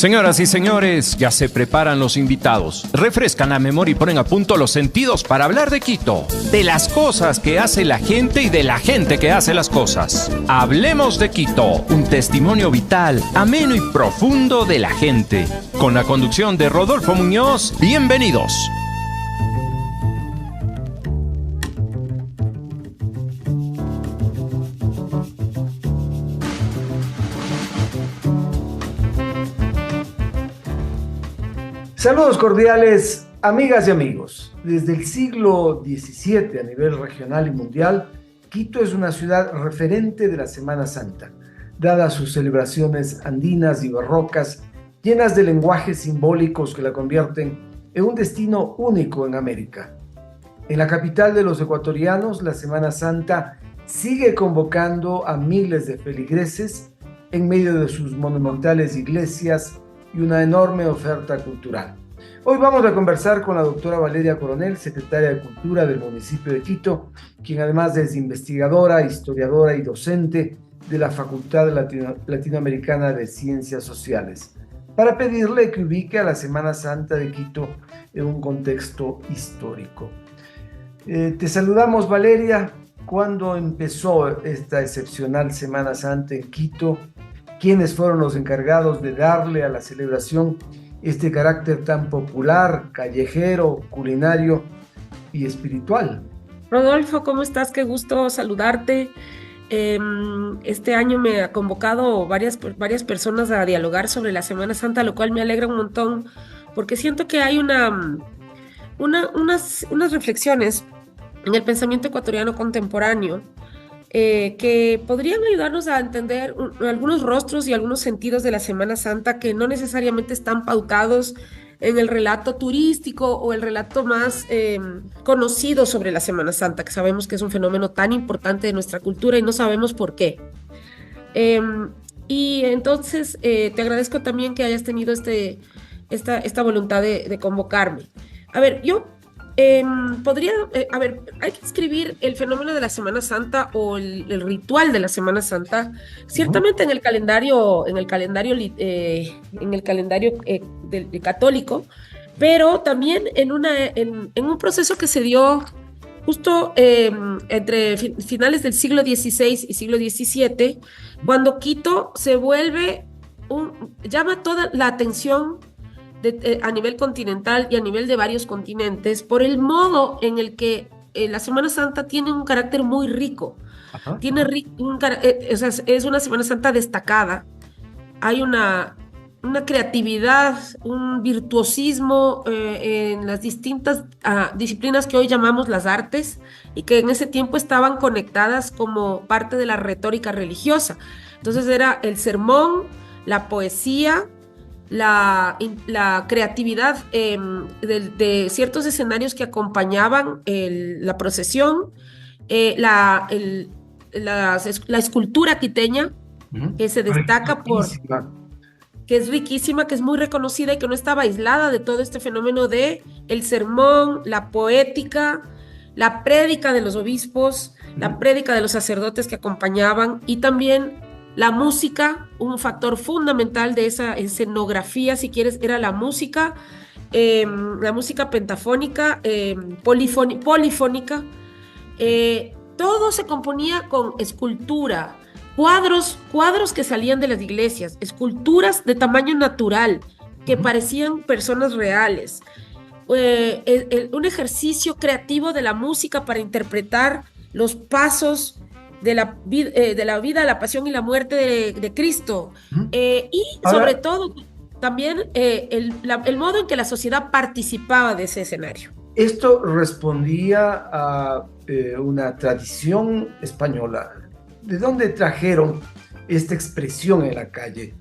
Señoras y señores, ya se preparan los invitados. Refrescan la memoria y ponen a punto los sentidos para hablar de Quito, de las cosas que hace la gente y de la gente que hace las cosas. Hablemos de Quito, un testimonio vital, ameno y profundo de la gente. Con la conducción de Rodolfo Muñoz, bienvenidos. Saludos cordiales, amigas y amigos. Desde el siglo XVII a nivel regional y mundial, Quito es una ciudad referente de la Semana Santa, dadas sus celebraciones andinas y barrocas, llenas de lenguajes simbólicos que la convierten en un destino único en América. En la capital de los ecuatorianos, la Semana Santa sigue convocando a miles de feligreses en medio de sus monumentales iglesias y una enorme oferta cultural. Hoy vamos a conversar con la doctora Valeria Coronel, secretaria de Cultura del municipio de Quito, quien además es investigadora, historiadora y docente de la Facultad Latinoamericana de Ciencias Sociales, para pedirle que ubique a la Semana Santa de Quito en un contexto histórico. Te saludamos, Valeria. ¿Cuándo empezó esta excepcional Semana Santa en Quito? ¿Quiénes fueron los encargados de darle a la celebración este carácter tan popular, callejero, culinario y espiritual? Rodolfo, ¿cómo estás? Qué gusto saludarte. Este año me ha convocado varias personas a dialogar sobre la Semana Santa, lo cual me alegra un montón, porque siento que hay unas reflexiones en el pensamiento ecuatoriano contemporáneo que podrían ayudarnos a entender algunos rostros y algunos sentidos de la Semana Santa que no necesariamente están pautados en el relato turístico o el relato más conocido sobre la Semana Santa, que sabemos que es un fenómeno tan importante de nuestra cultura y no sabemos por qué. Y entonces te agradezco también que hayas tenido esta voluntad de convocarme. A ver, yo hay que escribir el fenómeno de la Semana Santa o el ritual de la Semana Santa, ciertamente en el calendario católico, pero también en un proceso que se dio justo entre finales del siglo XVI y siglo XVII, cuando Quito se vuelve llama toda la atención a nivel continental y a nivel de varios continentes, por el modo en el que la Semana Santa tiene un carácter muy rico. Es una Semana Santa destacada. Hay una creatividad, un virtuosismo en las distintas disciplinas que hoy llamamos las artes y que en ese tiempo estaban conectadas como parte de la retórica religiosa. Entonces era el sermón, la poesía, la creatividad de ciertos escenarios que acompañaban la procesión, la escultura quiteña, que se destaca que es riquísima, que es muy reconocida y que no estaba aislada de todo este fenómeno de el sermón, la poética, la prédica de los obispos, la prédica de los sacerdotes que acompañaban, y también la música, un factor fundamental de esa escenografía, si quieres, era la música pentafónica, polifónica. Todo se componía con escultura, cuadros que salían de las iglesias, esculturas de tamaño natural, que parecían personas reales. Un ejercicio creativo de la música para interpretar los pasos de la vida, la pasión y la muerte de Cristo. Y sobre todo también el modo en que la sociedad participaba de ese escenario. Esto respondía a una tradición española. ¿De dónde trajeron esta expresión en la calle?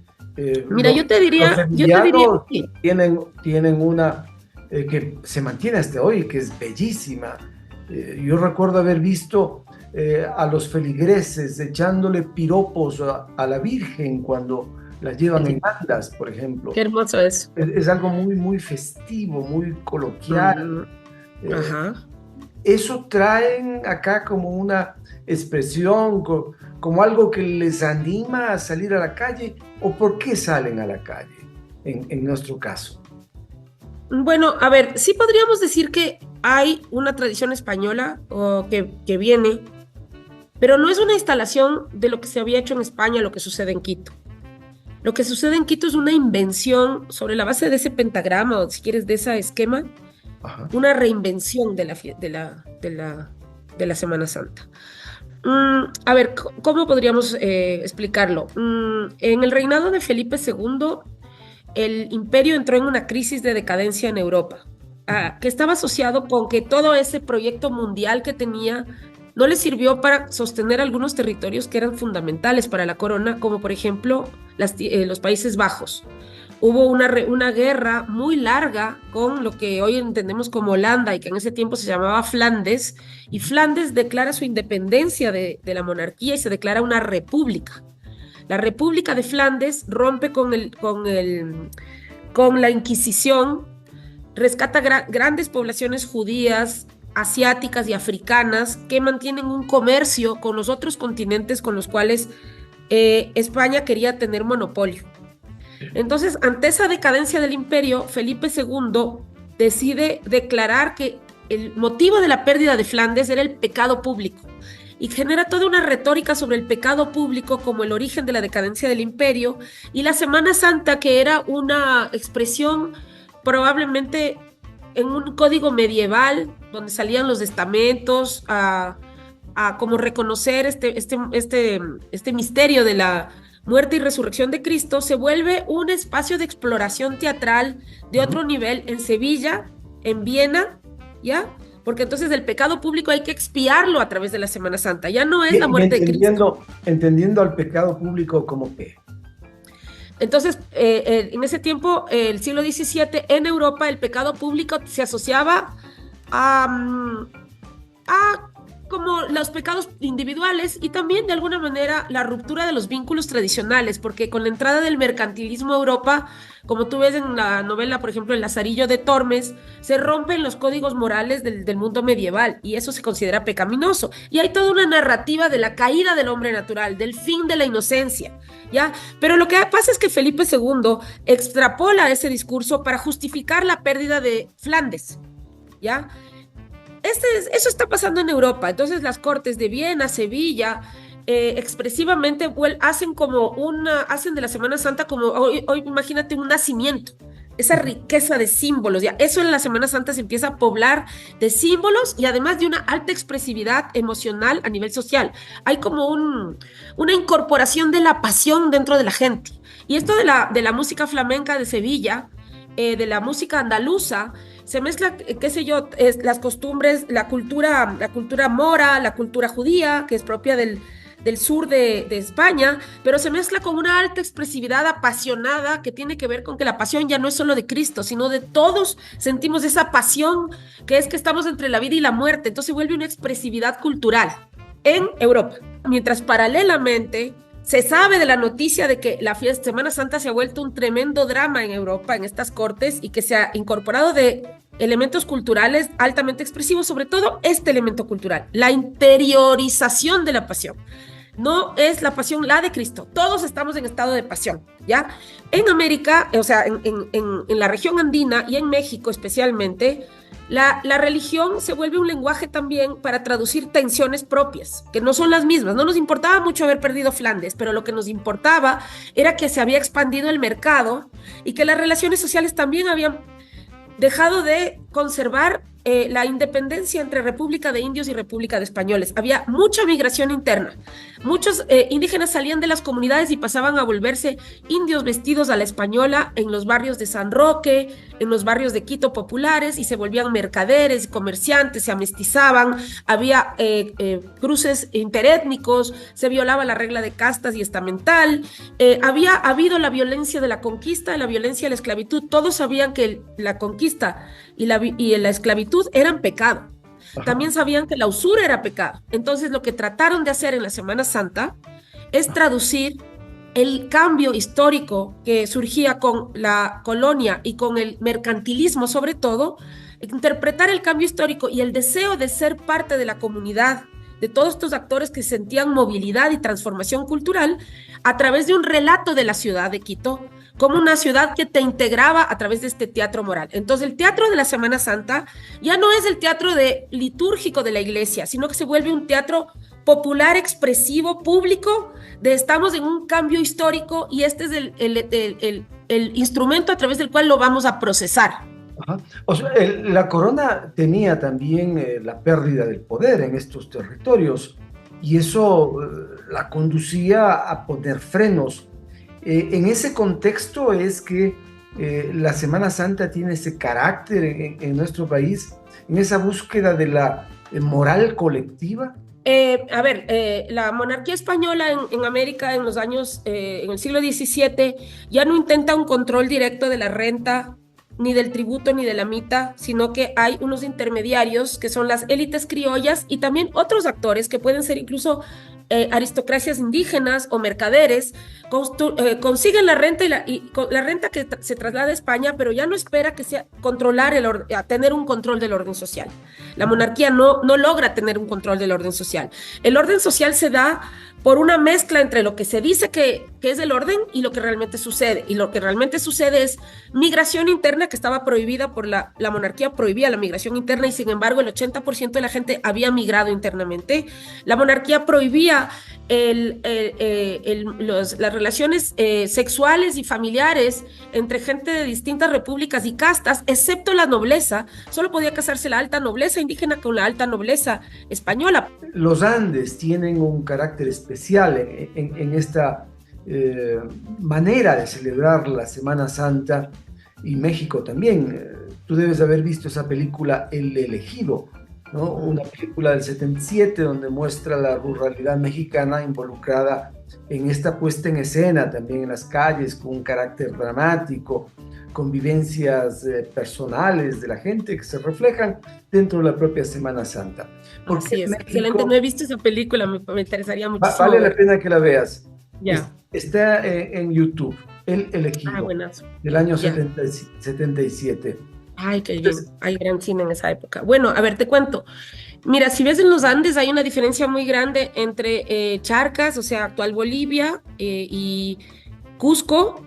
Mira, yo te diría que tienen una que se mantiene hasta hoy, que es bellísima. Yo recuerdo haber visto a los feligreses echándole piropos a la Virgen cuando la llevan en andas, por ejemplo. Qué hermoso eso. Es algo muy, muy festivo, muy coloquial. Ajá. Eso traen acá como una expresión, como algo que les anima a salir a la calle, ¿o por qué salen a la calle? en nuestro caso. Bueno, a ver, sí podríamos decir que hay una tradición española que viene, pero no es una instalación de lo que se había hecho en España, lo que sucede en Quito. Lo que sucede en Quito es una invención sobre la base de ese pentagrama, o si quieres, de ese esquema, Ajá. una reinvención de la Semana Santa. A ver, ¿cómo podríamos explicarlo? En el reinado de Felipe II, el imperio entró en una crisis de decadencia en Europa, que estaba asociado con que todo ese proyecto mundial que tenía no le sirvió para sostener algunos territorios que eran fundamentales para la corona, como por ejemplo los Países Bajos. Hubo una guerra muy larga con lo que hoy entendemos como Holanda y que en ese tiempo se llamaba Flandes, y Flandes declara su independencia de la monarquía y se declara una república. La República de Flandes rompe con la Inquisición, rescata grandes poblaciones judías, asiáticas y africanas que mantienen un comercio con los otros continentes con los cuales España quería tener monopolio. Entonces, ante esa decadencia del imperio, Felipe II decide declarar que el motivo de la pérdida de Flandes era el pecado público y genera toda una retórica sobre el pecado público como el origen de la decadencia del imperio, y la Semana Santa, que era una expresión probablemente en un código medieval donde salían los estamentos a como reconocer este misterio de la muerte y resurrección de Cristo, se vuelve un espacio de exploración teatral de otro nivel en Sevilla, en Viena, ¿ya? Porque entonces el pecado público hay que expiarlo a través de la Semana Santa, ya no es la muerte de Cristo. Entendiendo al pecado público como qué. Entonces, en ese tiempo, el siglo XVII, en Europa, el pecado público se asociaba a como los pecados individuales y también de alguna manera la ruptura de los vínculos tradicionales, porque con la entrada del mercantilismo a Europa, como tú ves en la novela, por ejemplo, El Lazarillo de Tormes, se rompen los códigos morales del mundo medieval y eso se considera pecaminoso. Y hay toda una narrativa de la caída del hombre natural, del fin de la inocencia, ¿ya? Pero lo que pasa es que Felipe II extrapola ese discurso para justificar la pérdida de Flandes, ¿ya? Eso está pasando en Europa. Entonces las cortes de Viena, Sevilla, expresivamente hacen de la Semana Santa como hoy imagínate un nacimiento, esa riqueza de símbolos, ya eso en la Semana Santa se empieza a poblar de símbolos y además de una alta expresividad emocional a nivel social. Hay como una incorporación de la pasión dentro de la gente. Y esto de la música flamenca de Sevilla, de la música andaluza, se mezcla, qué sé yo, las costumbres, la cultura mora, la cultura judía, que es propia del sur de España, pero se mezcla con una alta expresividad apasionada que tiene que ver con que la pasión ya no es solo de Cristo, sino de todos sentimos esa pasión que es que estamos entre la vida y la muerte, entonces se vuelve una expresividad cultural en Europa. Mientras paralelamente se sabe de la noticia de que la fiesta Semana Santa se ha vuelto un tremendo drama en Europa, en estas cortes, y que se ha incorporado de elementos culturales altamente expresivos, sobre todo este elemento cultural, la interiorización de la pasión. No es la pasión la de Cristo, todos estamos en estado de pasión, ¿ya? En América, o sea, en la región andina y en México especialmente, la religión se vuelve un lenguaje también para traducir tensiones propias, que no son las mismas. No nos importaba mucho haber perdido Flandes, pero lo que nos importaba era que se había expandido el mercado y que las relaciones sociales también habían dejado de conservar la independencia entre República de Indios y República de Españoles. Había mucha migración interna. Muchos indígenas salían de las comunidades y pasaban a volverse indios vestidos a la española en los barrios de San Roque, en los barrios de Quito populares, y se volvían mercaderes, comerciantes, se amestizaban, había cruces interétnicos, se violaba la regla de castas y estamental, había habido la violencia de la conquista, la violencia de la esclavitud. Todos sabían que la conquista y la esclavitud eran pecado. También sabían que la usura era pecado. Entonces lo que trataron de hacer en la Semana Santa es traducir el cambio histórico que surgía con la colonia y con el mercantilismo sobre todo, interpretar el cambio histórico y el deseo de ser parte de la comunidad, de todos estos actores que sentían movilidad y transformación cultural a través de un relato de la ciudad de Quito como una ciudad que te integraba a través de este teatro moral. Entonces el teatro de la Semana Santa ya no es el teatro litúrgico de la iglesia, sino que se vuelve un teatro popular, expresivo, público, estamos en un cambio histórico y este es el instrumento a través del cual lo vamos a procesar. Ajá. O sea, la corona tenía también la pérdida del poder en estos territorios y eso la conducía a poner frenos. En ese contexto es que la Semana Santa tiene ese carácter en nuestro país, en esa búsqueda de la moral colectiva. La monarquía española en América en los años, en el siglo XVII, ya no intenta un control directo de la renta, ni del tributo, ni de la mita, sino que hay unos intermediarios que son las élites criollas y también otros actores que pueden ser incluso aristocracias indígenas o mercaderes, consiguen la renta la renta que se traslada a España, pero ya no espera que sea a tener un control del orden social. La monarquía no logra tener un control del orden social. El orden social se da por una mezcla entre lo que se dice que es el orden y lo que realmente sucede. Y lo que realmente sucede es migración interna que estaba prohibida por la monarquía, prohibía la migración interna y sin embargo el 80% de la gente había migrado internamente. La monarquía prohibía las relaciones sexuales y familiares entre gente de distintas repúblicas y castas, excepto la nobleza. Solo podía casarse la alta nobleza indígena con la alta nobleza española. Los Andes tienen un carácter especial en esta manera de celebrar la Semana Santa y México también. Tú debes haber visto esa película El Elegido, ¿no? Una película del 77 donde muestra la ruralidad mexicana involucrada en esta puesta en escena también en las calles con un carácter dramático, con vivencias personales de la gente que se reflejan dentro de la propia Semana Santa. Porque así es, México, excelente, no he visto esa película, me interesaría muchísimo. Vale la pena que la veas. Ya. Está en YouTube, El Elegido, del año 77. Ay, qué bien, hay gran cine en esa época. Bueno, a ver, te cuento. Mira, si ves en los Andes hay una diferencia muy grande entre Charcas, o sea, actual Bolivia, y Cusco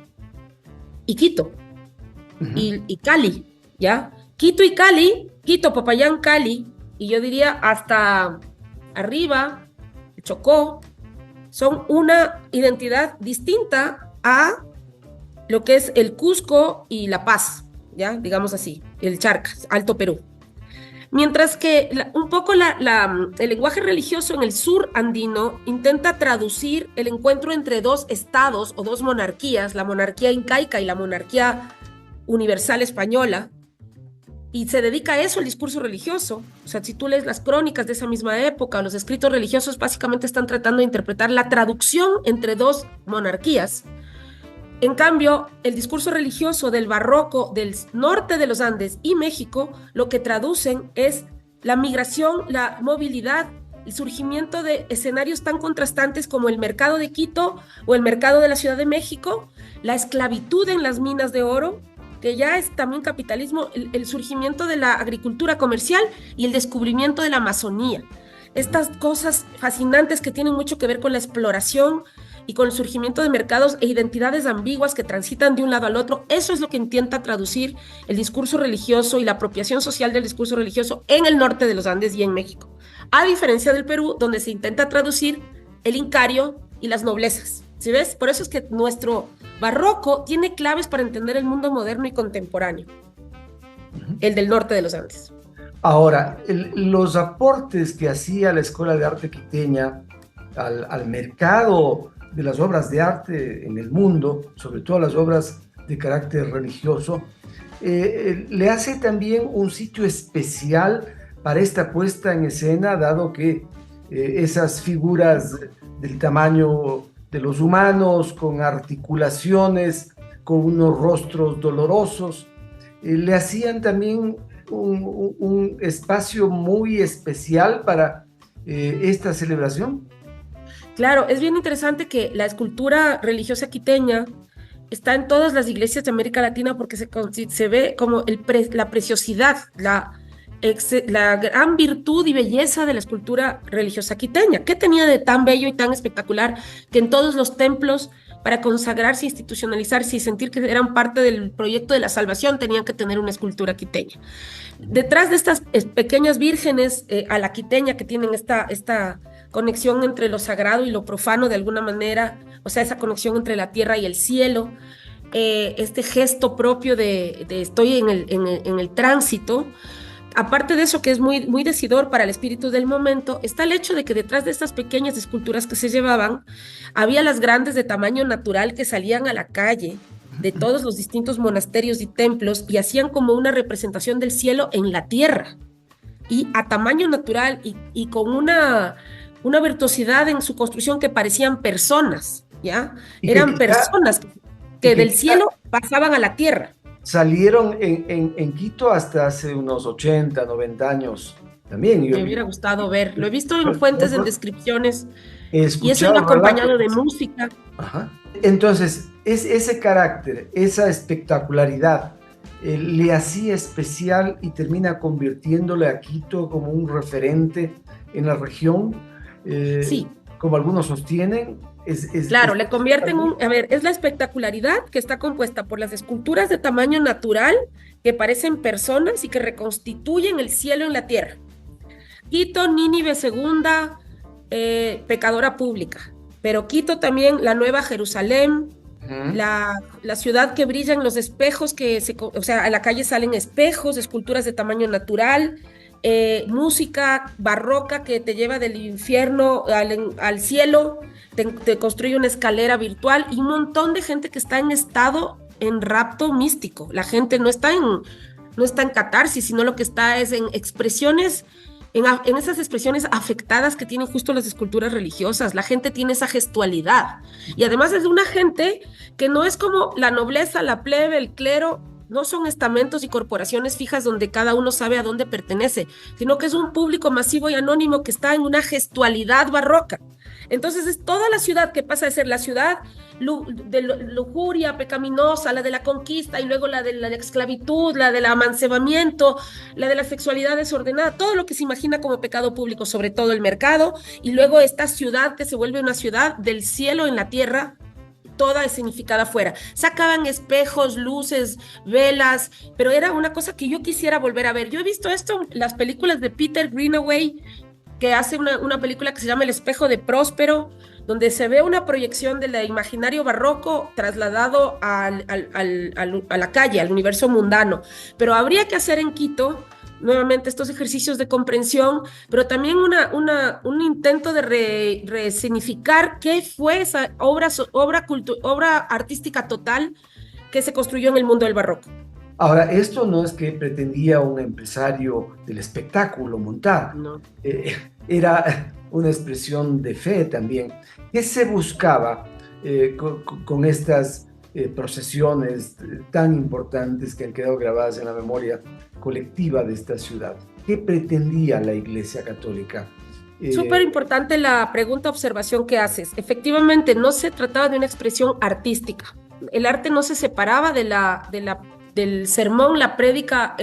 y Quito, y Cali, ¿ya? Quito y Cali, Quito, Popayán, Cali, y yo diría hasta arriba, Chocó, son una identidad distinta a lo que es el Cusco y La Paz, ¿ya? Digamos así, el Charcas, Alto Perú. Mientras que un poco el lenguaje religioso en el sur andino intenta traducir el encuentro entre dos estados o dos monarquías, la monarquía incaica y la monarquía universal española, y se dedica a eso el discurso religioso. O sea, si tú lees las crónicas de esa misma época, los escritos religiosos básicamente están tratando de interpretar la traducción entre dos monarquías. En cambio, el discurso religioso del barroco del norte de los Andes y México, lo que traducen es la migración, la movilidad, el surgimiento de escenarios tan contrastantes como el mercado de Quito o el mercado de la Ciudad de México, la esclavitud en las minas de oro, que ya es también capitalismo, el surgimiento de la agricultura comercial y el descubrimiento de la Amazonía. Estas cosas fascinantes que tienen mucho que ver con la exploración y con el surgimiento de mercados e identidades ambiguas que transitan de un lado al otro, eso es lo que intenta traducir el discurso religioso y la apropiación social del discurso religioso en el norte de los Andes y en México, a diferencia del Perú, donde se intenta traducir el incario y las noblezas. ¿Sí ves? Por eso es que nuestro barroco tiene claves para entender el mundo moderno y contemporáneo, el del norte de los Andes. Ahora, los aportes que hacía la Escuela de Arte Quiteña al mercado de las obras de arte en el mundo, sobre todo las obras de carácter religioso, le hace también un sitio especial para esta puesta en escena, dado que esas figuras del tamaño de los humanos, con articulaciones, con unos rostros dolorosos, le hacían también un espacio muy especial para esta celebración. Claro, es bien interesante que la escultura religiosa quiteña está en todas las iglesias de América Latina porque se ve como la preciosidad, la gran virtud y belleza de la escultura religiosa quiteña. ¿Qué tenía de tan bello y tan espectacular que en todos los templos para consagrarse, institucionalizarse y sentir que eran parte del proyecto de la salvación, tenían que tener una escultura quiteña. Detrás de estas pequeñas vírgenes a la quiteña que tienen esta conexión entre lo sagrado y lo profano de alguna manera, o sea, esa conexión entre la tierra y el cielo, este gesto propio de estoy en el tránsito. Aparte de eso, que es muy, muy decidor para el espíritu del momento, está el hecho de que detrás de estas pequeñas esculturas que se llevaban, había las grandes de tamaño natural que salían a la calle de todos los distintos monasterios y templos y hacían como una representación del cielo en la tierra, y a tamaño natural y con una virtuosidad en su construcción que parecían personas, ¿ya? Eran personas que del cielo pasaban a la tierra. Salieron en Quito hasta hace unos 80, 90 años también. Me hubiera gustado ver. Lo he visto en fuentes, en descripciones. Y eso Escuchar iba acompañado de relatos. música. Ajá. Entonces, ese carácter, esa espectacularidad, le hacía especial y termina convirtiéndole a Quito como un referente en la región, Sí. como algunos sostienen. Claro, le convierte en a ver, es la espectacularidad que está compuesta por las esculturas de tamaño natural que parecen personas y que reconstituyen el cielo en la tierra. Quito, Nínive segunda, pecadora pública, pero Quito también, la Nueva Jerusalén, la ciudad que brilla en los espejos, o sea, a la calle salen espejos, esculturas de tamaño natural, música barroca que te lleva del infierno al cielo, te construye una escalera virtual y un montón de gente que está en estado, en rapto místico. La gente no está en catarsis, sino lo que está es en expresiones, en esas expresiones afectadas que tienen justo las esculturas religiosas. La gente tiene esa gestualidad. Y además es una gente que no es como la nobleza, la plebe, el clero, no son estamentos y corporaciones fijas donde cada uno sabe a dónde pertenece, sino que es un público masivo y anónimo que está en una gestualidad barroca. Entonces es toda la ciudad que pasa de ser la ciudad de lujuria, pecaminosa, la de la conquista, y luego la de la esclavitud, la del amancebamiento, la de la sexualidad desordenada, todo lo que se imagina como pecado público, sobre todo el mercado, y luego esta ciudad que se vuelve una ciudad del cielo en la tierra, toda escenificada afuera. Sacaban espejos, luces, velas, pero era una cosa que yo quisiera volver a ver. Yo he visto esto en las películas de Peter Greenaway, que hace una película que se llama El espejo de Próspero, donde se ve una proyección del imaginario barroco trasladado a la calle, al universo mundano. Pero habría que hacer en Quito nuevamente estos ejercicios de comprensión, pero también un intento de resignificar qué fue esa obra artística total que se construyó en el mundo del barroco. Ahora, esto no es que pretendía un empresario del espectáculo montar, No. Era una expresión de fe también. ¿Qué se buscaba con estas procesiones tan importantes que han quedado grabadas en la memoria colectiva de esta ciudad? ¿Qué pretendía la Iglesia Católica? Súper importante la pregunta, observación que haces. Efectivamente, no se trataba de una expresión artística. El arte no se separaba del sermón, la prédica,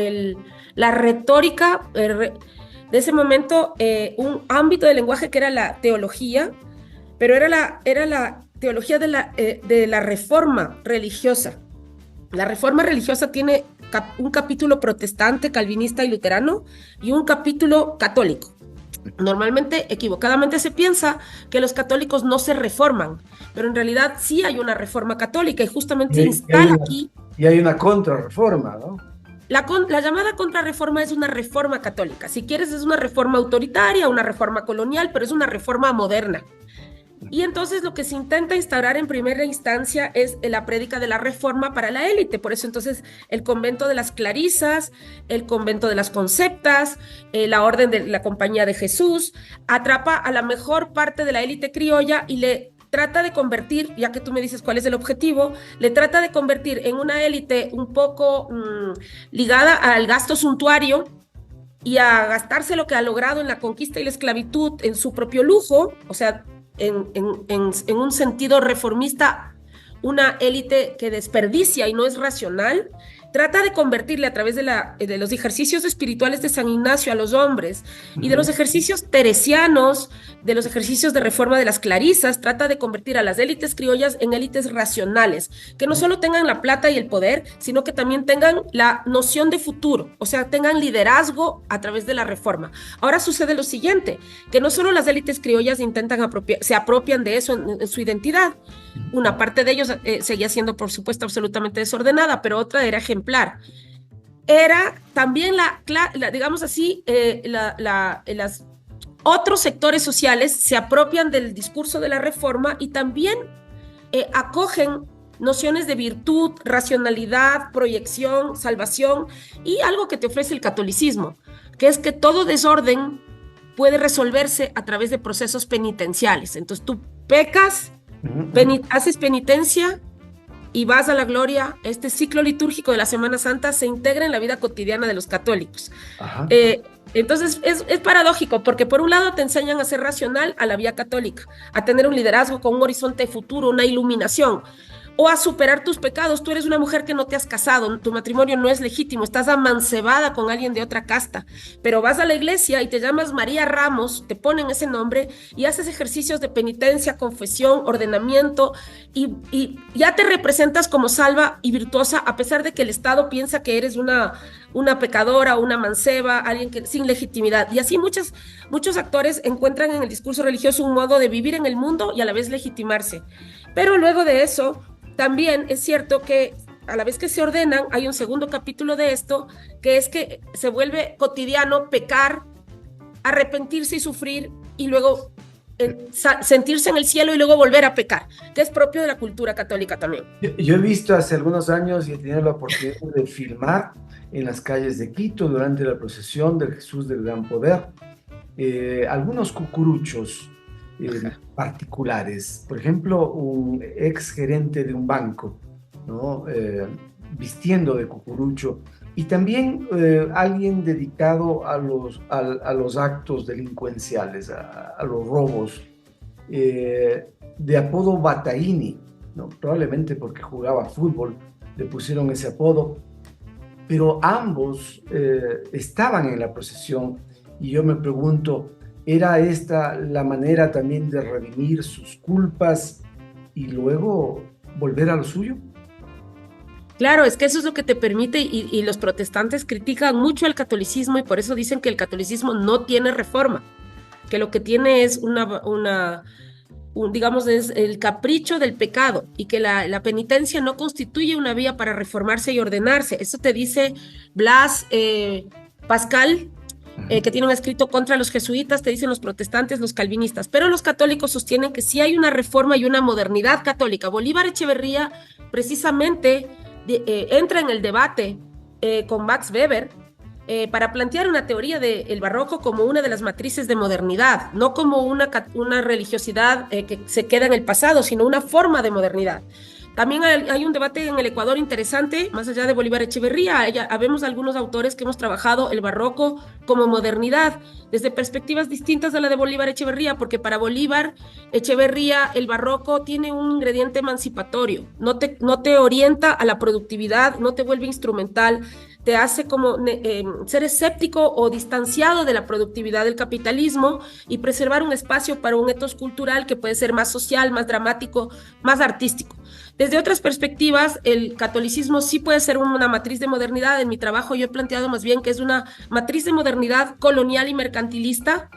la retórica, de ese momento, un ámbito de lenguaje que era la teología, pero era la teología de la reforma religiosa. La reforma religiosa tiene un capítulo protestante, calvinista y luterano, y un capítulo católico. Normalmente, equivocadamente se piensa que los católicos no se reforman, pero en realidad sí hay una reforma católica y justamente se instala aquí. Y hay una contrarreforma, ¿no? La llamada contrarreforma es una reforma católica. Si quieres, es una reforma autoritaria, una reforma colonial, pero es una reforma moderna. Y entonces lo que se intenta instaurar en primera instancia es la prédica de la reforma para la élite. Por eso entonces el convento de las Clarisas, el convento de las Conceptas, la orden de la Compañía de Jesús, atrapa a la mejor parte de la élite criolla y le trata de convertir, ya que tú me dices cuál es el objetivo, le trata de convertir en una élite un poco ligada al gasto suntuario y a gastarse lo que ha logrado en la conquista y la esclavitud en su propio lujo, o sea, en un sentido reformista, una élite que desperdicia y no es racional, trata de convertirle a través de los ejercicios espirituales de San Ignacio a los hombres y de los ejercicios teresianos, de los ejercicios de reforma de las clarisas, trata de convertir a las élites criollas en élites racionales, que no solo tengan la plata y el poder, sino que también tengan la noción de futuro, o sea, tengan liderazgo a través de la reforma. Ahora sucede lo siguiente, que no solo las élites criollas se apropian de eso en su identidad. Una parte de ellos seguía siendo, por supuesto, absolutamente desordenada, pero otra era ejemplar. Era también digamos así, las otros sectores sociales se apropian del discurso de la reforma y también acogen nociones de virtud, racionalidad, proyección, salvación y algo que te ofrece el catolicismo, que es que todo desorden puede resolverse a través de procesos penitenciales. Entonces tú pecas, haces penitencia y vas a la gloria. Este ciclo litúrgico de la Semana Santa se integra en la vida cotidiana de los católicos. Entonces es paradójico, porque por un lado te enseñan a ser racional a la vía católica, a tener un liderazgo con un horizonte futuro, una iluminación, o a superar tus pecados. Tú eres una mujer que no te has casado, tu matrimonio no es legítimo, estás amancebada con alguien de otra casta, pero vas a la iglesia y te llamas María Ramos, te ponen ese nombre y haces ejercicios de penitencia, confesión, ordenamiento y ya te representas como salva y virtuosa, a pesar de que el Estado piensa que eres una pecadora, una manceba, alguien sin legitimidad. Y así muchos actores encuentran en el discurso religioso un modo de vivir en el mundo y a la vez legitimarse. Pero luego de eso, también es cierto que a la vez que se ordenan, hay un segundo capítulo de esto, que es que se vuelve cotidiano pecar, arrepentirse y sufrir, y luego sentirse en el cielo y luego volver a pecar, que es propio de la cultura católica también. Yo he visto hace algunos años y he tenido la oportunidad de filmar en las calles de Quito durante la procesión del Jesús del Gran Poder, algunos cucuruchos particulares. Por ejemplo, un ex gerente de un banco, ¿no? Vistiendo de cucurucho, y también alguien dedicado a los actos delincuenciales, a los robos, de apodo Bataini, ¿no? Probablemente porque jugaba fútbol le pusieron ese apodo, pero ambos estaban en la procesión, y yo me pregunto, ¿era esta la manera también de redimir sus culpas y luego volver a lo suyo? Claro, es que eso es lo que te permite, y los protestantes critican mucho al catolicismo y por eso dicen que el catolicismo no tiene reforma, que lo que tiene es digamos, es el capricho del pecado, y que la penitencia no constituye una vía para reformarse y ordenarse. Eso te dice Blas Pascal, que tiene un escrito contra los jesuitas, te dicen los protestantes, los calvinistas, pero los católicos sostienen que sí hay una reforma y una modernidad católica. Bolívar Echeverría precisamente entra en el debate con Max Weber para plantear una teoría del barroco como una de las matrices de modernidad, no como una religiosidad que se queda en el pasado, sino una forma de modernidad. También hay un debate en el Ecuador interesante, más allá de Bolívar Echeverría. Habemos algunos autores que hemos trabajado el barroco como modernidad, desde perspectivas distintas a la de Bolívar Echeverría, porque para Bolívar Echeverría el barroco tiene un ingrediente emancipatorio, no te orienta a la productividad, no te vuelve instrumental, te hace como ser escéptico o distanciado de la productividad del capitalismo y preservar un espacio para un etos cultural que puede ser más social, más dramático, más artístico. Desde otras perspectivas, el catolicismo sí puede ser una matriz de modernidad. En mi trabajo yo he planteado más bien que es una matriz de modernidad colonial y mercantilista,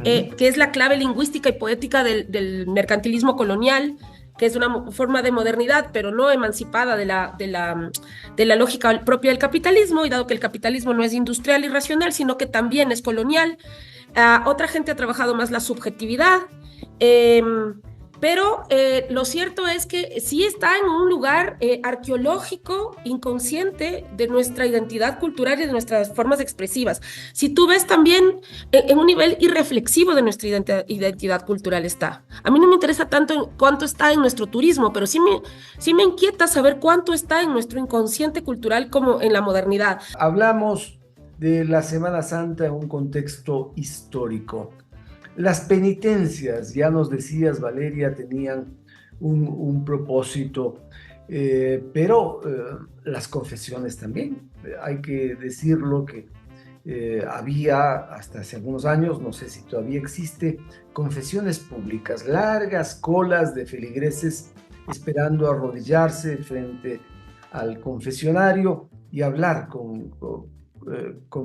que es la clave lingüística y poética del mercantilismo colonial, que es una forma de modernidad, pero no emancipada de la lógica propia del capitalismo, y dado que el capitalismo no es industrial y racional, sino que también es colonial. Otra gente ha trabajado más la subjetividad, pero lo cierto es que sí está en un lugar arqueológico, inconsciente de nuestra identidad cultural y de nuestras formas expresivas. Si tú ves también en un nivel irreflexivo de nuestra identidad cultural está. A mí no me interesa tanto en cuánto está en nuestro turismo, pero sí me inquieta saber cuánto está en nuestro inconsciente cultural como en la modernidad. Hablamos de la Semana Santa en un contexto histórico. Las penitencias, ya nos decías, Valeria, tenían un propósito. pero las confesiones también. Hay que decirlo que había hasta hace algunos años, no sé si todavía existe, confesiones públicas, largas colas de feligreses esperando arrodillarse frente al confesionario y hablar con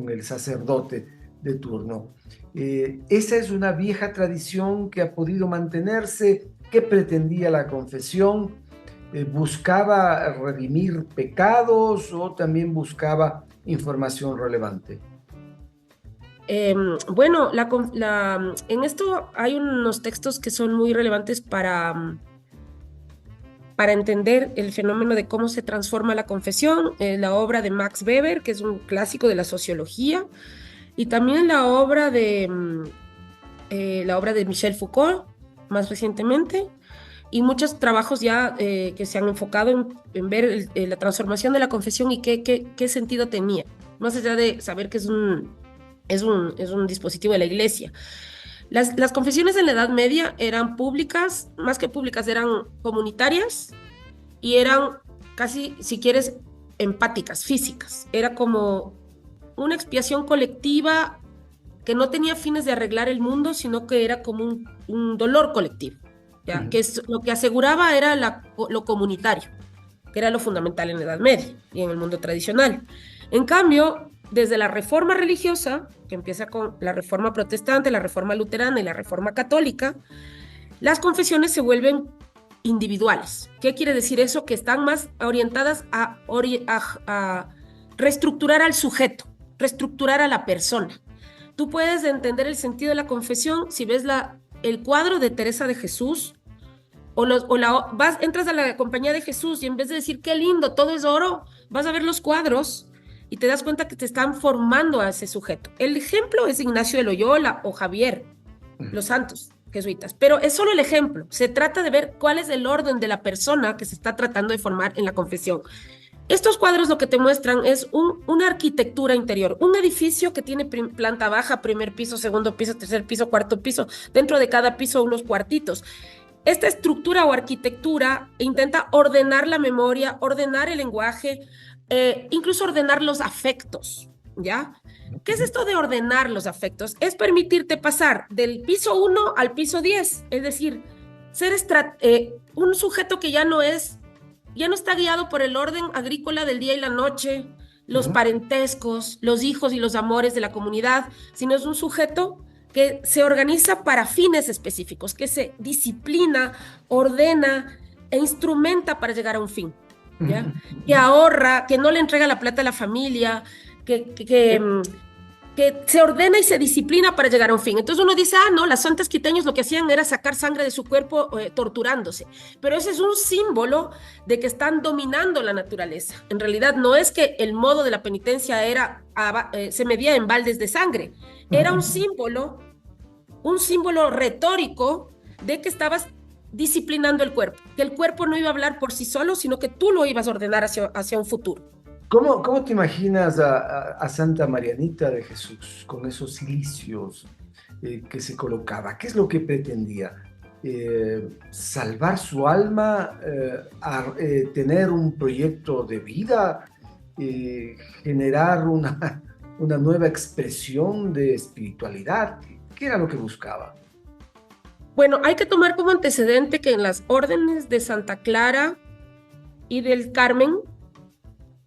el sacerdote de turno. Esa es una vieja tradición que ha podido mantenerse. ¿Qué pretendía la confesión? ¿Buscaba redimir pecados o también buscaba información relevante? Bueno, en esto hay unos textos que son muy relevantes para entender el fenómeno de cómo se transforma la confesión, la obra de Max Weber, que es un clásico de la sociología, y también la obra de Michel Foucault, más recientemente, y muchos trabajos ya que se han enfocado en ver la transformación de la confesión y qué sentido tenía, más allá de saber que es un dispositivo de la iglesia. Las confesiones en la Edad Media eran públicas, más que públicas, eran comunitarias y eran casi, si quieres, empáticas, físicas. Era como una expiación colectiva que no tenía fines de arreglar el mundo, sino que era como un dolor colectivo, ¿ya? Que lo que aseguraba era lo comunitario, que era lo fundamental en la Edad Media y en el mundo tradicional. En cambio, desde la reforma religiosa, que empieza con la reforma protestante, la reforma luterana y la reforma católica, las confesiones se vuelven individuales. ¿Qué quiere decir eso? Que están más orientadas a reestructurar al sujeto, reestructurar a la persona. Tú puedes entender el sentido de la confesión si ves el cuadro de Teresa de Jesús, entras a la compañía de Jesús y en vez de decir qué lindo, todo es oro, vas a ver los cuadros y te das cuenta que te están formando a ese sujeto. El ejemplo es Ignacio de Loyola o Javier, los santos jesuitas, pero es solo el ejemplo. Se trata de ver cuál es el orden de la persona que se está tratando de formar en la confesión. Estos cuadros lo que te muestran es una arquitectura interior, un edificio que tiene planta baja, primer piso, segundo piso, tercer piso, cuarto piso, dentro de cada piso unos cuartitos. Esta estructura o arquitectura intenta ordenar la memoria, ordenar el lenguaje, incluso ordenar los afectos, ¿ya? ¿Qué es esto de ordenar los afectos? Es permitirte pasar del piso 1 al piso 10, es decir, ser un sujeto que ya no está guiado por el orden agrícola del día y la noche, los parentescos, los hijos y los amores de la comunidad, sino es un sujeto que se organiza para fines específicos, que se disciplina, ordena e instrumenta para llegar a un fin, ¿ya? Que ahorra, que no le entrega la plata a la familia, que se ordena y se disciplina para llegar a un fin. Entonces uno dice, no, las santas quiteños lo que hacían era sacar sangre de su cuerpo torturándose, pero ese es un símbolo de que están dominando la naturaleza. En realidad no es que el modo de la penitencia se medía en baldes de sangre, era un símbolo retórico de que estabas disciplinando el cuerpo, que el cuerpo no iba a hablar por sí solo, sino que tú lo ibas a ordenar hacia un futuro. ¿Cómo te imaginas a Santa Marianita de Jesús con esos cilicios que se colocaba? ¿Qué es lo que pretendía? ¿Salvar su alma? ¿Tener un proyecto de vida? ¿Generar una nueva expresión de espiritualidad? ¿Qué era lo que buscaba? Bueno, hay que tomar como antecedente que en las órdenes de Santa Clara y del Carmen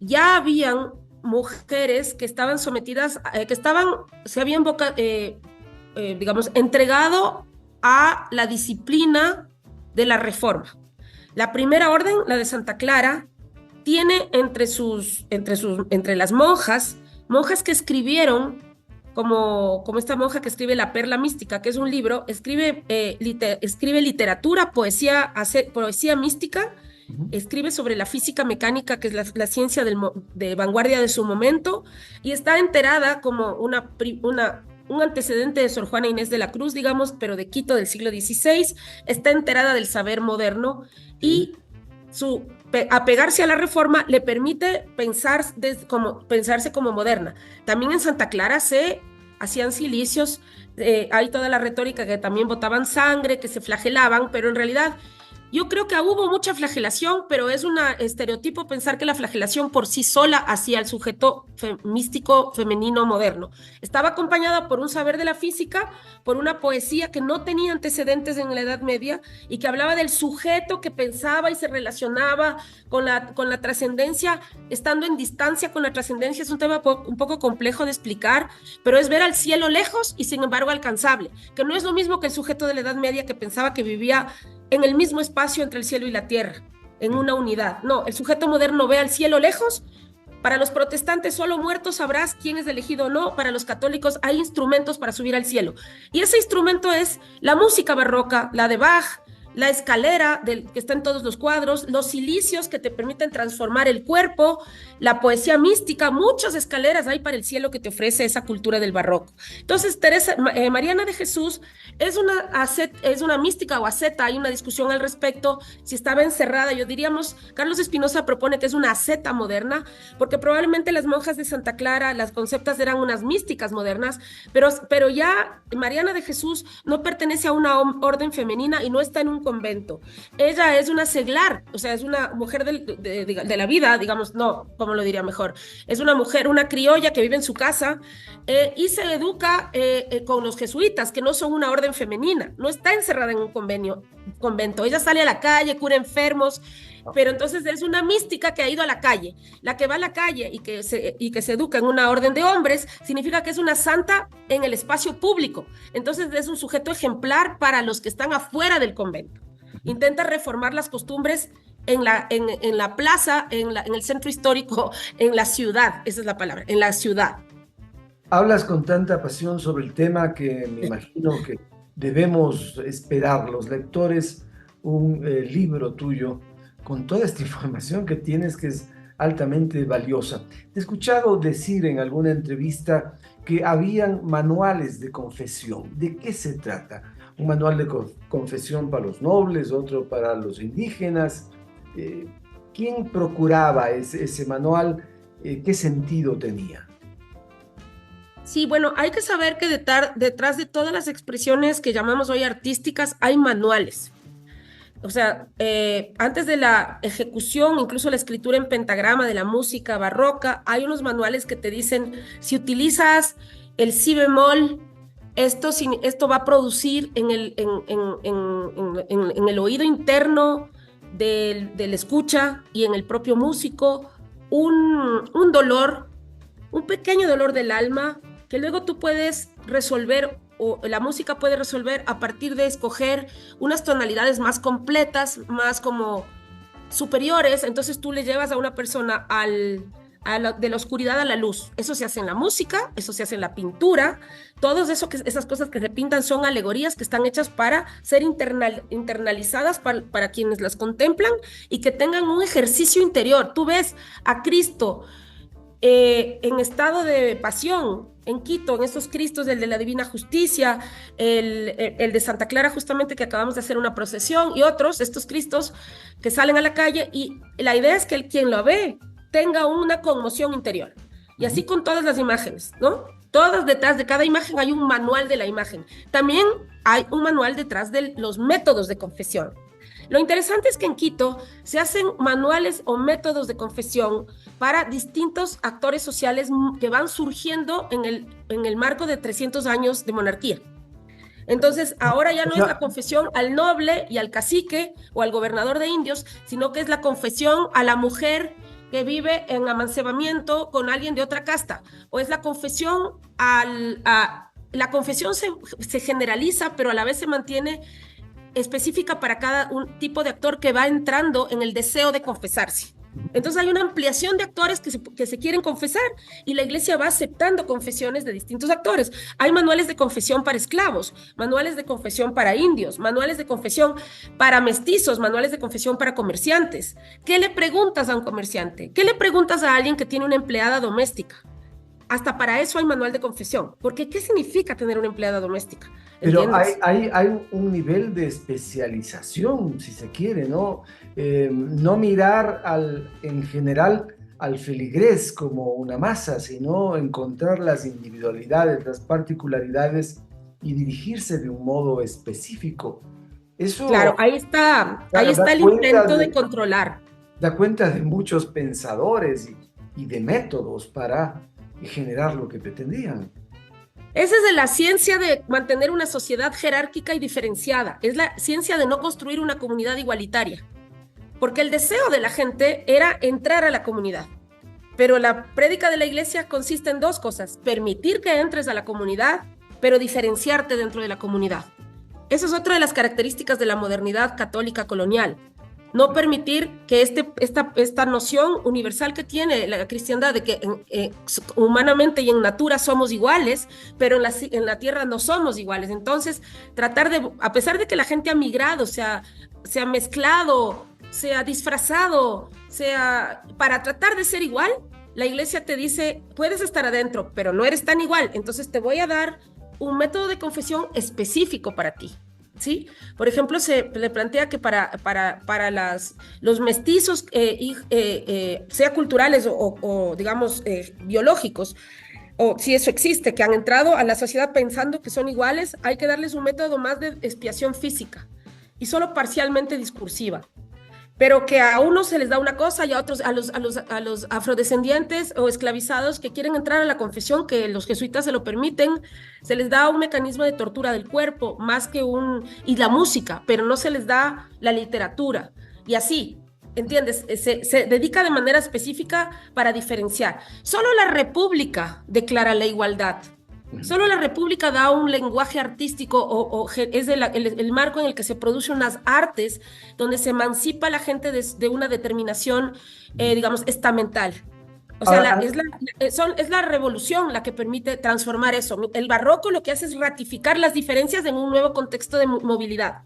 ya habían mujeres que estaban sometidas, se habían digamos, entregado a la disciplina de la reforma. La primera orden, la de Santa Clara, tiene entre las monjas que escribieron, como esta monja que escribe La Perla Mística, que es un libro, escribe literatura, poesía mística, escribe sobre la física mecánica, que es la ciencia de vanguardia de su momento, y está enterada como un antecedente de Sor Juana Inés de la Cruz, digamos, pero de Quito del siglo XVI, está enterada del saber moderno y su apegarse a la reforma le permite pensarse como moderna. También en Santa Clara se hacían cilicios, hay toda la retórica que también botaban sangre, que se flagelaban, pero en realidad Yo creo que hubo mucha flagelación, pero es un estereotipo pensar que la flagelación por sí sola hacía al sujeto místico femenino moderno. Estaba acompañada por un saber de la física, por una poesía que no tenía antecedentes en la Edad Media y que hablaba del sujeto que pensaba y se relacionaba con la trascendencia, estando en distancia con la trascendencia. Es un tema un poco complejo de explicar, pero es ver al cielo lejos y sin embargo alcanzable, que no es lo mismo que el sujeto de la Edad Media que pensaba que vivía en el mismo espacio entre el cielo y la tierra, en una unidad. No, el sujeto moderno ve al cielo lejos. Para los protestantes, solo muerto sabrás quién es elegido o no. Para los católicos hay instrumentos para subir al cielo. Y ese instrumento es la música barroca, la de Bach, la escalera que está en todos los cuadros, los cilicios que te permiten transformar el cuerpo, la poesía mística, muchas escaleras hay para el cielo que te ofrece esa cultura del barroco. Entonces, Mariana de Jesús es una mística o asceta, hay una discusión al respecto, si estaba encerrada, yo diríamos, Carlos Espinosa propone que es una asceta moderna, porque probablemente las monjas de Santa Clara, las conceptas eran unas místicas modernas, pero ya Mariana de Jesús no pertenece a una orden femenina y no está en un convento. Ella es una seglar, o sea, es una mujer de la vida, digamos, no, ¿cómo lo diría mejor? Es una mujer, una criolla que vive en su casa y se educa con los jesuitas, que no son una orden femenina, no está encerrada en un convento. Ella sale a la calle, cura enfermos, pero entonces es una mística que ha ido a la calle. La que va a la calle y que se educa en una orden de hombres, significa que es una santa en el espacio público. Entonces es un sujeto ejemplar para los que están afuera del convento. Intenta reformar las costumbres en la plaza, en el centro histórico, en la ciudad, esa es la palabra, en la ciudad. Hablas con tanta pasión sobre el tema que me imagino que debemos esperar los lectores un libro tuyo con toda esta información que tienes, que es altamente valiosa. Te he escuchado decir en alguna entrevista que habían manuales de confesión. ¿De qué se trata? Un manual de confesión para los nobles, otro para los indígenas. ¿Quién procuraba ese manual? ¿Qué sentido tenía? Sí, bueno, hay que saber que detrás de todas las expresiones que llamamos hoy artísticas hay manuales. O sea, antes de la ejecución, incluso la escritura en pentagrama de la música barroca, hay unos manuales que te dicen, si utilizas el si bemol, esto va a producir en el oído interno del escucha y en el propio músico un dolor, un pequeño dolor del alma que luego tú puedes resolver, o la música puede resolver a partir de escoger unas tonalidades más completas, más como superiores. Entonces tú le llevas a una persona de la oscuridad a la luz. Eso se hace en la música, eso se hace en la pintura. Esas cosas que se pintan son alegorías que están hechas para ser internalizadas para quienes las contemplan y que tengan un ejercicio interior. Tú ves a Cristo en estado de pasión en Quito, en esos Cristos, el de la Divina Justicia, el de Santa Clara, justamente, que acabamos de hacer una procesión, y otros, estos Cristos que salen a la calle, y la idea es que quien lo ve tenga una conmoción interior. Y así con todas las imágenes, ¿no? Todas detrás de cada imagen hay un manual de la imagen. También hay un manual detrás de los métodos de confesión. Lo interesante es que en Quito se hacen manuales o métodos de confesión para distintos actores sociales que van surgiendo en el marco de 300 años de monarquía. Entonces, ahora ya no es la confesión al noble y al cacique o al gobernador de indios, sino que es la confesión a la mujer que vive en amancebamiento con alguien de otra casta, o es la confesión la confesión se generaliza, pero a la vez se mantiene específica para cada un tipo de actor que va entrando en el deseo de confesarse. Entonces hay una ampliación de actores que se quieren confesar y la iglesia va aceptando confesiones de distintos actores. Hay manuales de confesión para esclavos, manuales de confesión para indios, manuales de confesión para mestizos, manuales de confesión para comerciantes. ¿Qué le preguntas a un comerciante? ¿Qué le preguntas a alguien que tiene una empleada doméstica? Hasta para eso hay manual de confesión. Porque ¿qué significa tener una empleada doméstica? Pero hay un nivel de especialización, si se quiere, ¿no? No mirar en general al feligrés como una masa, sino encontrar las individualidades, las particularidades y dirigirse de un modo específico. Eso, Claro, ahí claro, está el intento de controlar. da cuenta de muchos pensadores y de métodos para generar lo que pretendían. Esa es de la ciencia de mantener una sociedad jerárquica y diferenciada. Es la ciencia de no construir una comunidad igualitaria. Porque el deseo de la gente era entrar a la comunidad. Pero la prédica de la iglesia consiste en dos cosas: permitir que entres a la comunidad, pero diferenciarte dentro de la comunidad. Esa es otra de las características de la modernidad católica colonial. No permitir que esta noción universal que tiene la cristiandad de que humanamente y en natura somos iguales, pero en la tierra no somos iguales. Entonces, tratar de, a pesar de que la gente ha migrado, se ha mezclado, se ha disfrazado, para tratar de ser igual, la iglesia te dice, puedes estar adentro, pero no eres tan igual. Entonces te voy a dar un método de confesión específico para ti. ¿Sí? Por ejemplo, se le plantea que para los mestizos, sea culturales o digamos, biológicos, o si eso existe, que han entrado a la sociedad pensando que son iguales, hay que darles un método más de expiación física y solo parcialmente discursiva. Pero que a unos se les da una cosa y a otros, a los afrodescendientes o esclavizados que quieren entrar a la confesión, que los jesuitas se lo permiten, se les da un mecanismo de tortura del cuerpo, más que y la música, pero no se les da la literatura. Y así, ¿entiendes? Se dedica de manera específica para diferenciar. Solo la República declara la igualdad. Solo la República da un lenguaje artístico es el marco en el que se producen unas artes donde se emancipa a la gente de una determinación, digamos, estamental. O sea, Ahora, es la revolución la que permite transformar eso. El barroco lo que hace es ratificar las diferencias en un nuevo contexto de movilidad.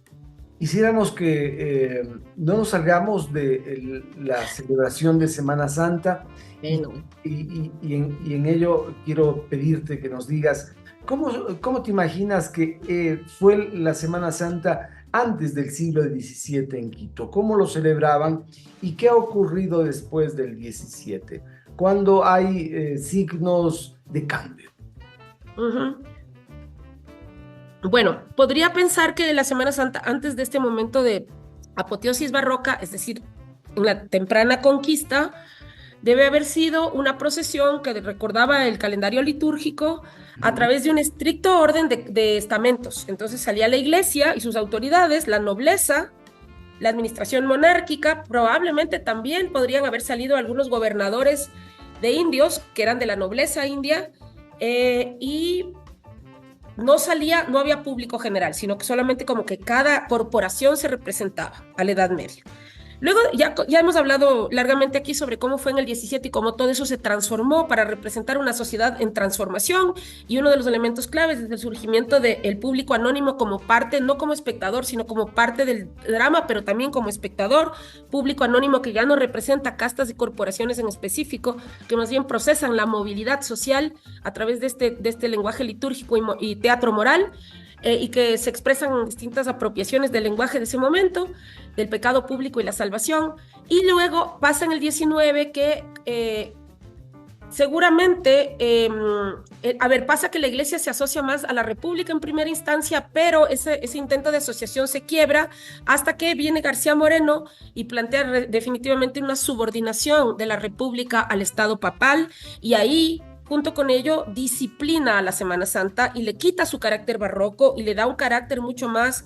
quisiéramos que no nos salgamos de la celebración de Semana Santa Bueno. y en ello quiero pedirte que nos digas cómo te imaginas que fue la Semana Santa antes del siglo XVII en Quito, cómo lo celebraban y qué ha ocurrido después del XVII, cuando hay signos de cambio. Uh-huh. Bueno, podría pensar que la Semana Santa, antes de este momento de apoteosis barroca, es decir, en la temprana conquista, debe haber sido una procesión que recordaba el calendario litúrgico a través de un estricto orden de estamentos. Entonces salía la iglesia y sus autoridades, la nobleza, la administración monárquica, probablemente también podrían haber salido algunos gobernadores de indios, que eran de la nobleza india, y no había público general, sino que solamente como que cada corporación se representaba a la Edad Media. Luego ya hemos hablado largamente aquí sobre cómo fue en el 17 y cómo todo eso se transformó para representar una sociedad en transformación, y uno de los elementos claves es el surgimiento del público anónimo como parte, no como espectador, sino como parte del drama, pero también como espectador, público anónimo que ya no representa castas y corporaciones en específico, que más bien procesan la movilidad social a través de este lenguaje litúrgico y teatro moral, y que se expresan en distintas apropiaciones del lenguaje de ese momento, del pecado público y la salvación. Y luego pasa en el 19 que seguramente, pasa que la iglesia se asocia más a la república en primera instancia, pero ese intento de asociación se quiebra hasta que viene García Moreno y plantea definitivamente una subordinación de la república al Estado papal, y ahí, junto con ello, disciplina a la Semana Santa y le quita su carácter barroco y le da un carácter mucho más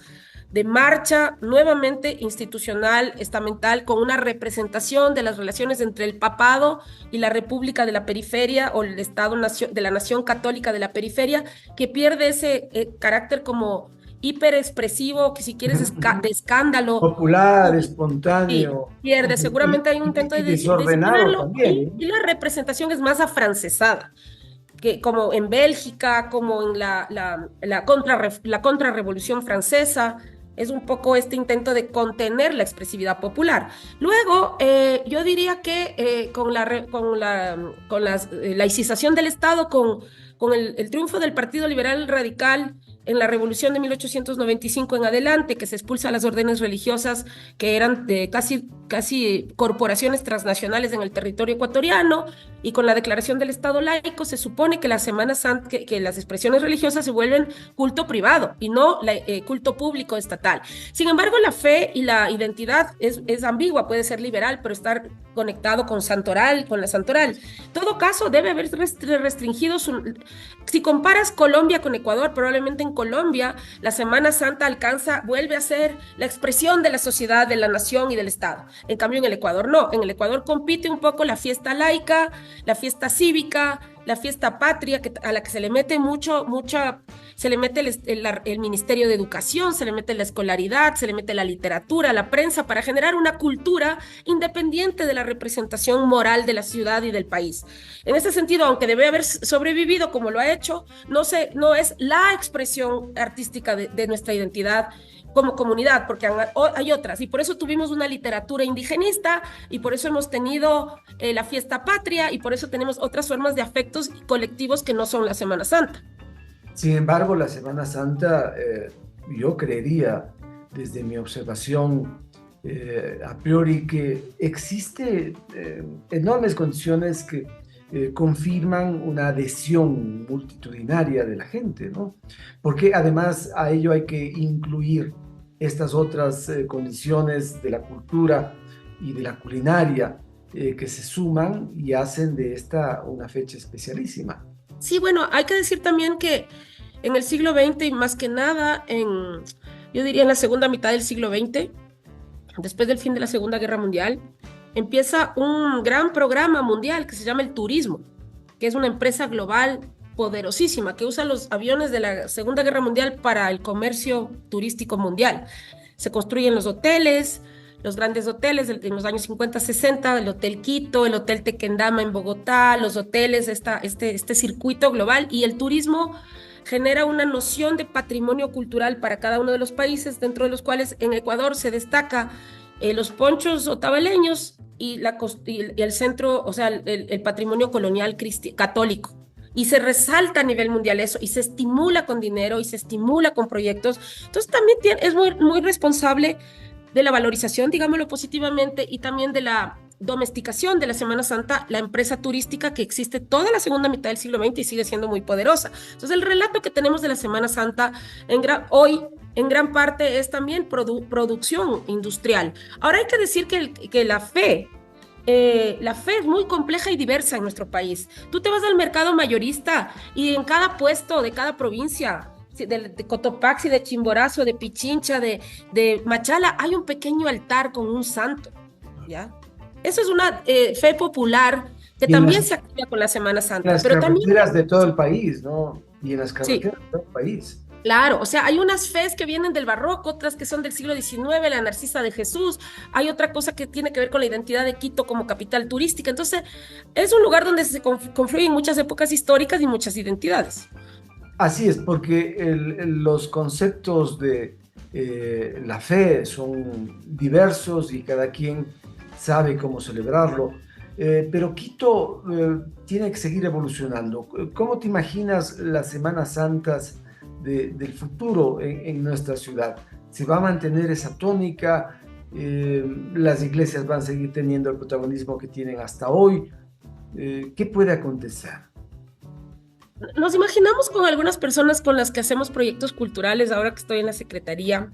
de marcha, nuevamente institucional, estamental, con una representación de las relaciones entre el papado y la república de la periferia, o el Estado-nación de la nación católica de la periferia, que pierde ese carácter como hiperexpresivo, que si quieres de escándalo. Popular, Sí, espontáneo. pierde. Seguramente hay un intento de Desordenado disciplinarlo, también. y la representación es más afrancesada, que como en Bélgica, como en la contrarrevolución francesa. Es un poco este intento de contener la expresividad popular. Luego, yo diría que con la laicización del Estado, con el triunfo del Partido Liberal Radical en la Revolución de 1895 en adelante, que se expulsa a las órdenes religiosas que eran de casi corporaciones transnacionales en el territorio ecuatoriano, y con la declaración del Estado laico se supone que la Semana Santa, que las expresiones religiosas se vuelven culto privado y no culto público estatal. Sin embargo, la fe y la identidad es ambigua, puede ser liberal, pero estar conectado con santoral, con la santoral. En todo caso, debe haber restringido si comparas Colombia con Ecuador, probablemente en Colombia la Semana Santa vuelve a ser la expresión de la sociedad, de la nación y del Estado. En cambio, en el Ecuador no. En el Ecuador compite un poco la fiesta laica, la fiesta cívica, la fiesta patria, a la que se le mete se le mete el Ministerio de Educación, se le mete la escolaridad, se le mete la literatura, la prensa, para generar una cultura independiente de la representación moral de la ciudad y del país. En ese sentido, aunque debe haber sobrevivido como lo ha hecho, no es la expresión artística de nuestra identidad como comunidad, porque hay otras, y por eso tuvimos una literatura indigenista, y por eso hemos tenido la fiesta patria, y por eso tenemos otras formas de afectos colectivos que no son la Semana Santa. Sin embargo, la Semana Santa, yo creería, desde mi observación a priori, que existe enormes condiciones que confirman una adhesión multitudinaria de la gente, ¿no? Porque además a ello hay que incluir estas otras condiciones de la cultura y de la culinaria que se suman y hacen de esta una fecha especialísima. Sí, bueno, hay que decir también que en el siglo XX y más que nada, yo diría en la segunda mitad del siglo XX, después del fin de la Segunda Guerra Mundial, empieza un gran programa mundial que se llama el turismo, que es una empresa global poderosísima que usa los aviones de la Segunda Guerra Mundial para el comercio turístico mundial. Se construyen los hoteles, los grandes hoteles en los años 50, 60, el Hotel Quito, el Hotel Tequendama en Bogotá, los hoteles, este circuito global, y el turismo genera una noción de patrimonio cultural para cada uno de los países, dentro de los cuales en Ecuador se destaca los ponchos otavaleños y el centro, o sea, el patrimonio colonial católico. Y se resalta a nivel mundial eso, y se estimula con dinero, y se estimula con proyectos. Entonces también es muy, muy responsable de la valorización, digámoslo positivamente, y también de la domesticación de la Semana Santa, la empresa turística que existe toda la segunda mitad del siglo XX y sigue siendo muy poderosa. Entonces el relato que tenemos de la Semana Santa hoy en gran parte es también producción industrial. Ahora hay que decir que la fe es muy compleja y diversa en nuestro país. Tú te vas al mercado mayorista y en cada puesto de cada provincia, de Cotopaxi, de Chimborazo, de Pichincha, de Machala, hay un pequeño altar con un santo, ¿ya? Eso es una fe popular que también se activa con la Semana Santa. En las carreteras de todo el país, ¿no? Y en las carreteras de todo el país. Claro, o sea, hay unas fes que vienen del barroco, otras que son del siglo XIX, la Narcisa de Jesús, hay otra cosa que tiene que ver con la identidad de Quito como capital turística. Entonces, es un lugar donde se confluyen muchas épocas históricas y muchas identidades. Así es, porque los conceptos de la fe son diversos y cada quien sabe cómo celebrarlo, pero Quito tiene que seguir evolucionando. ¿Cómo te imaginas las Semanas Santas del futuro en nuestra ciudad? ¿Se va a mantener esa tónica? ¿Las iglesias van a seguir teniendo el protagonismo que tienen hasta hoy? ¿Qué puede acontecer? Nos imaginamos con algunas personas con las que hacemos proyectos culturales, ahora que estoy en la Secretaría,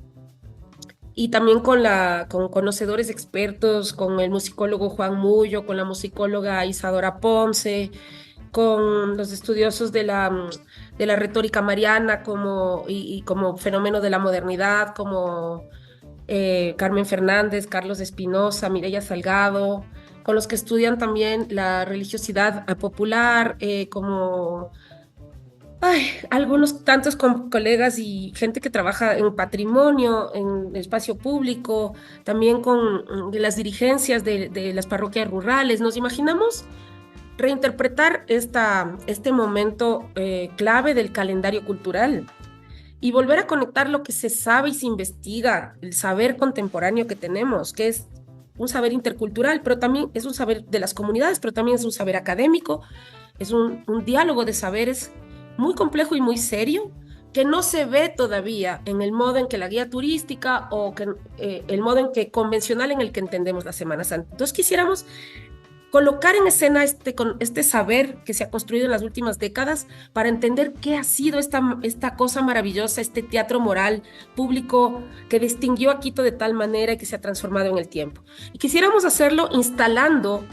y también con conocedores expertos, con el musicólogo Juan Mullo, con la musicóloga Isadora Ponce, con los estudiosos de la retórica mariana y como fenómeno de la modernidad, como Carmen Fernández, Carlos Espinosa, Mireya Salgado, con los que estudian también la religiosidad popular, como algunos tantos colegas y gente que trabaja en patrimonio, en espacio público, también con las dirigencias de las parroquias rurales. Nos imaginamos reinterpretar este momento clave del calendario cultural y volver a conectar lo que se sabe y se investiga, el saber contemporáneo que tenemos, que es un saber intercultural, pero también es un saber de las comunidades, pero también es un saber académico, es un diálogo de saberes muy complejo y muy serio, que no se ve todavía en el modo en que la guía turística o el modo en que convencional en el que entendemos la Semana Santa. Entonces quisiéramos colocar en escena este saber que se ha construido en las últimas décadas para entender qué ha sido esta cosa maravillosa, este teatro moral público que distinguió a Quito de tal manera y que se ha transformado en el tiempo. Y quisiéramos hacerlo instalando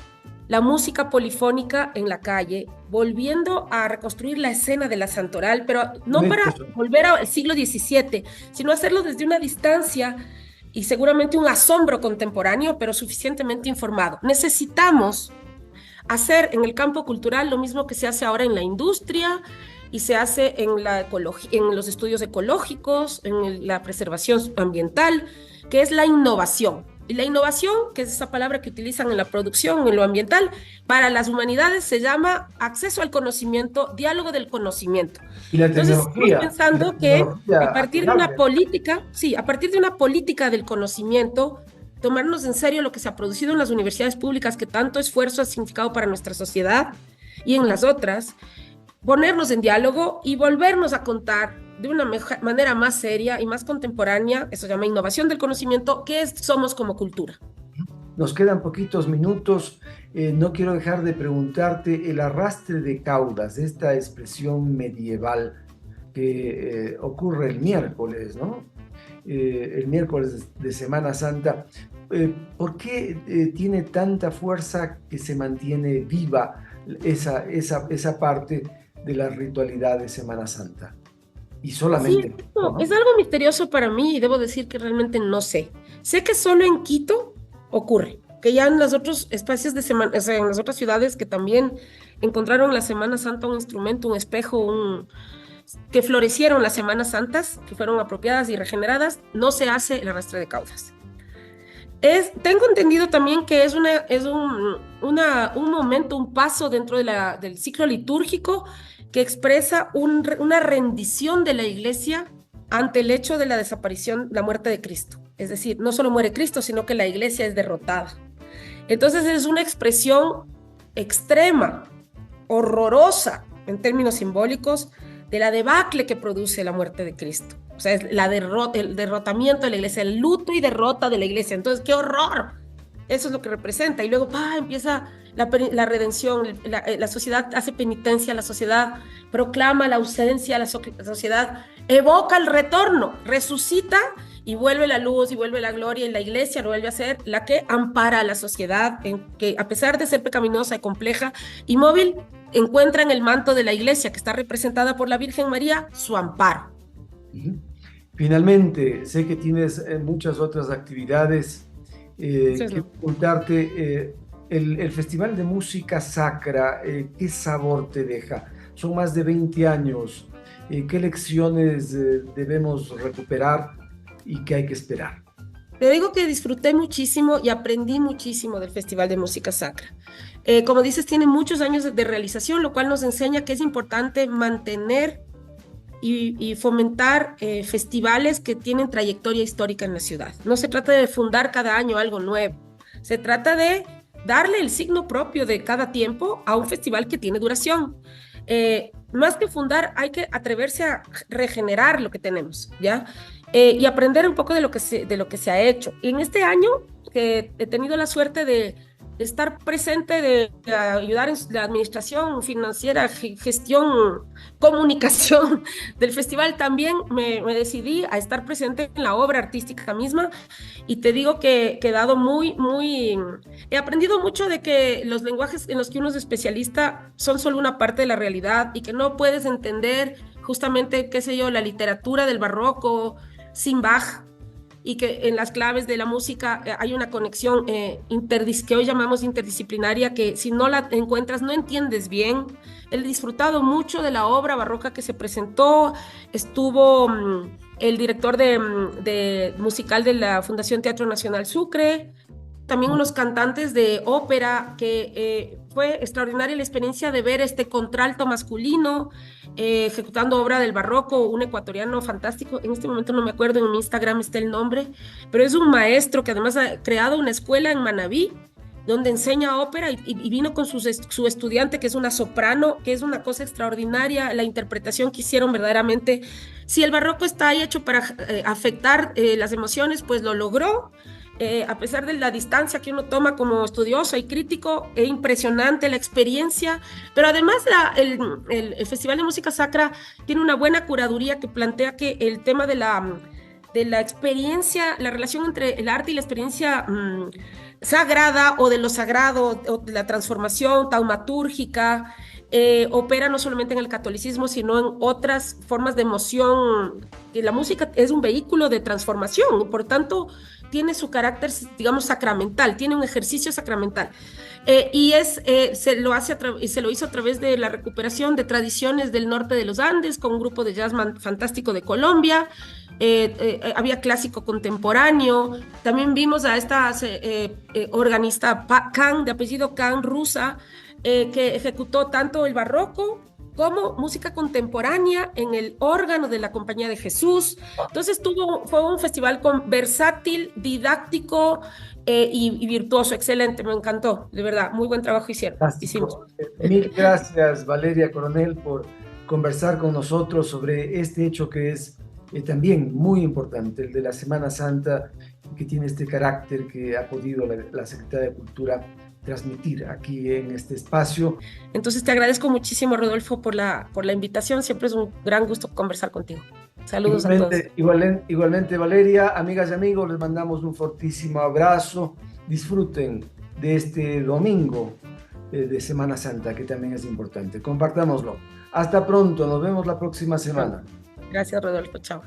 la música polifónica en la calle, volviendo a reconstruir la escena de la Santoral, pero no para volver al siglo XVII, sino hacerlo desde una distancia y seguramente un asombro contemporáneo, pero suficientemente informado. Necesitamos hacer en el campo cultural lo mismo que se hace ahora en la industria y se hace en los estudios ecológicos, en la preservación ambiental, que es la innovación. Y la innovación, que es esa palabra que utilizan en la producción, en lo ambiental, para las humanidades se llama acceso al conocimiento, diálogo del conocimiento. Y la Entonces, tecnología. estamos pensando que a partir de una política, sí, a partir de una política del conocimiento, tomarnos en serio lo que se ha producido en las universidades públicas, que tanto esfuerzo ha significado para nuestra sociedad, y en las otras, ponernos en diálogo y volvernos a contar de una manera más seria y más contemporánea, eso se llama innovación del conocimiento, qué somos como cultura. Nos quedan poquitos minutos, no quiero dejar de preguntarte el arrastre de caudas, esta expresión medieval que ocurre el miércoles, ¿no? El miércoles de Semana Santa. ¿Por qué tiene tanta fuerza que se mantiene viva esa parte de la ritualidad de Semana Santa? Y solamente... Sí, ¿no? Es algo misterioso para mí y debo decir que realmente no sé. Sé que solo en Quito ocurre, que ya en los otros espacios de semana, o sea, en las otras ciudades que también encontraron la Semana Santa un instrumento, un espejo, que florecieron las Semanas Santas, que fueron apropiadas y regeneradas, no se hace el arrastre de caudas. Tengo entendido también que es un momento, un paso dentro del ciclo litúrgico que expresa una rendición de la Iglesia ante el hecho de la desaparición, la muerte de Cristo. Es decir, no solo muere Cristo, sino que la Iglesia es derrotada. Entonces es una expresión extrema, horrorosa en términos simbólicos, de la debacle que produce la muerte de Cristo. O sea, es el derrotamiento de la Iglesia, el luto y derrota de la Iglesia. Entonces, ¡qué horror! Eso es lo que representa. Y luego empieza la redención, la sociedad hace penitencia, la sociedad proclama la ausencia, la sociedad evoca el retorno, resucita y vuelve la luz y vuelve la gloria, y la Iglesia vuelve a ser la que ampara a la sociedad, que a pesar de ser pecaminosa y compleja y móvil, encuentra en el manto de la Iglesia, que está representada por la Virgen María, su amparo. Finalmente, sé que tienes muchas otras actividades. Quiero preguntarte, el Festival de Música Sacra, ¿qué sabor te deja? Son más de 20 años. ¿Qué lecciones debemos recuperar y qué hay que esperar? Te digo que disfruté muchísimo y aprendí muchísimo del Festival de Música Sacra. Como dices, tiene muchos años de realización, lo cual nos enseña que es importante mantener y fomentar festivales que tienen trayectoria histórica en la ciudad. No se trata de fundar cada año algo nuevo, se trata de darle el signo propio de cada tiempo a un festival que tiene duración. Más que fundar, hay que atreverse a regenerar lo que tenemos, ¿ya? Y aprender un poco de lo que se ha hecho. Y en este año que he tenido la suerte de estar presente, de ayudar en la administración financiera, gestión, comunicación del festival, también me decidí a estar presente en la obra artística misma, y te digo que he quedado he aprendido mucho de que los lenguajes en los que uno es especialista son solo una parte de la realidad, y que no puedes entender justamente, qué sé yo, la literatura del barroco sin Bach, y que en las claves de la música hay una conexión que hoy llamamos interdisciplinaria, que si no la encuentras no entiendes bien. He disfrutado mucho de la obra barroca que se presentó. Estuvo el director de musical de la Fundación Teatro Nacional Sucre, también unos cantantes de ópera, que fue extraordinaria la experiencia de ver este contralto masculino ejecutando obra del barroco, un ecuatoriano fantástico. En este momento no me acuerdo, en mi Instagram está el nombre, pero es un maestro que además ha creado una escuela en Manabí donde enseña ópera, y vino con su estudiante, que es una soprano, que es una cosa extraordinaria la interpretación que hicieron verdaderamente. Si el barroco está ahí hecho para afectar las emociones, pues lo logró. A pesar de la distancia que uno toma como estudioso y crítico, es impresionante la experiencia, pero además el Festival de Música Sacra tiene una buena curaduría que plantea que el tema de la experiencia, la relación entre el arte y la experiencia sagrada o de lo sagrado, o de la transformación taumatúrgica, opera no solamente en el catolicismo, sino en otras formas de emoción, que la música es un vehículo de transformación, por tanto, tiene su carácter, digamos, sacramental, tiene un ejercicio sacramental. Se lo hizo a través de la recuperación de tradiciones del norte de los Andes, con un grupo de jazz fantástico de Colombia. Había clásico contemporáneo. También vimos a esta organista Khan, de apellido Khan, rusa, que ejecutó tanto el barroco como música contemporánea en el órgano de la Compañía de Jesús. Entonces fue un festival versátil, didáctico y virtuoso, excelente, me encantó, de verdad, muy buen trabajo hicimos. Mil gracias, Valeria Coronel, por conversar con nosotros sobre este hecho que es también muy importante, el de la Semana Santa, que tiene este carácter que ha podido la Secretaría de Cultura transmitir aquí en este espacio. Entonces te agradezco muchísimo, Rodolfo, por la invitación. Siempre es un gran gusto conversar contigo. Saludos a todos. Igualmente, Valeria, amigas y amigos, les mandamos un fortísimo abrazo. Disfruten de este domingo de Semana Santa, que también es importante. Compartámoslo. Hasta pronto, nos vemos la próxima semana. Gracias, Rodolfo. Chao.